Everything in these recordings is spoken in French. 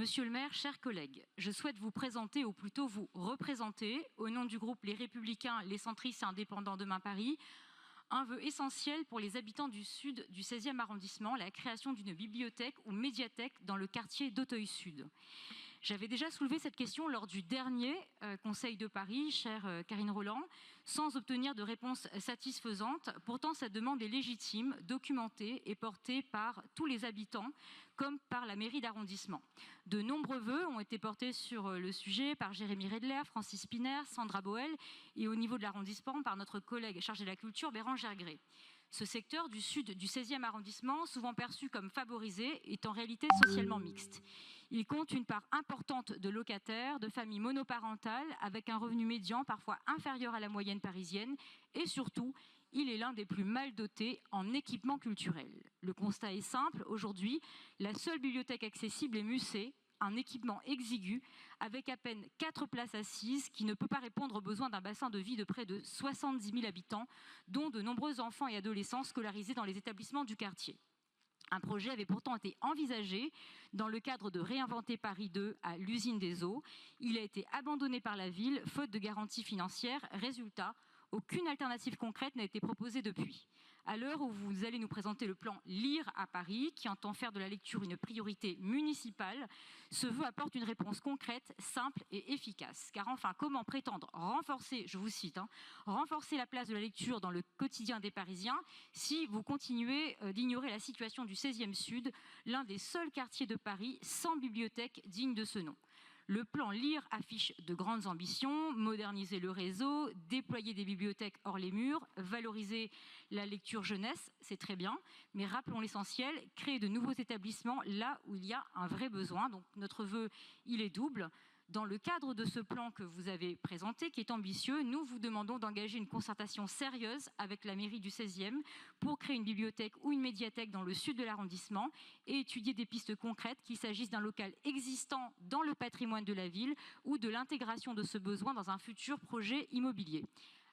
Monsieur le maire, chers collègues, je souhaite vous présenter, ou plutôt vous représenter, au nom du groupe Les Républicains, les Centristes et Indépendants Demain Paris, un vœu essentiel pour les habitants du sud du 16e arrondissement, la création d'une bibliothèque ou médiathèque dans le quartier d'Auteuil-Sud. J'avais déjà soulevé cette question lors du dernier Conseil de Paris, chère Karine Roland, sans obtenir de réponse satisfaisante. Pourtant, cette demande est légitime, documentée et portée par tous les habitants, comme par la mairie d'arrondissement. De nombreux vœux ont été portés sur le sujet par Jérémy Redler, Francis Spinner, Sandra Boel et au niveau de l'arrondissement par notre collègue chargée de la culture, Bérangère Gray. Ce secteur du sud du 16e arrondissement, souvent perçu comme favorisé, est en réalité socialement mixte. Il compte une part importante de locataires, de familles monoparentales, avec un revenu médian parfois inférieur à la moyenne parisienne. Et surtout, il est l'un des plus mal dotés en équipements culturels. Le constat est simple, aujourd'hui, la seule bibliothèque accessible est Musset, un équipement exigu avec à peine 4 places assises qui ne peut pas répondre aux besoins d'un bassin de vie de près de 70 000 habitants, dont de nombreux enfants et adolescents scolarisés dans les établissements du quartier. Un projet avait pourtant été envisagé dans le cadre de Réinventer Paris 2 à l'usine des Eaux. Il a été abandonné par la ville, faute de garantie financière. Résultat, aucune alternative concrète n'a été proposée depuis. À l'heure où vous allez nous présenter le plan Lire à Paris, qui entend faire de la lecture une priorité municipale, ce vœu apporte une réponse concrète, simple et efficace. Car enfin, comment prétendre renforcer, je vous cite, renforcer la place de la lecture dans le quotidien des Parisiens si vous continuez d'ignorer la situation du 16e Sud, l'un des seuls quartiers de Paris sans bibliothèque digne de ce nom. Le plan Lire affiche de grandes ambitions, moderniser le réseau, déployer des bibliothèques hors les murs, valoriser la lecture jeunesse, c'est très bien, mais rappelons l'essentiel, créer de nouveaux établissements là où il y a un vrai besoin. Donc notre vœu, il est double. Dans le cadre de ce plan que vous avez présenté, qui est ambitieux, nous vous demandons d'engager une concertation sérieuse avec la mairie du 16e pour créer une bibliothèque ou une médiathèque dans le sud de l'arrondissement et étudier des pistes concrètes, qu'il s'agisse d'un local existant dans le patrimoine de la ville ou de l'intégration de ce besoin dans un futur projet immobilier.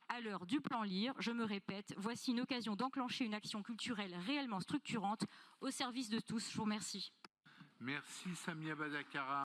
À l'heure du plan Lire, je me répète, voici une occasion d'enclencher une action culturelle réellement structurante au service de tous. Je vous remercie. Merci Samia Badakara.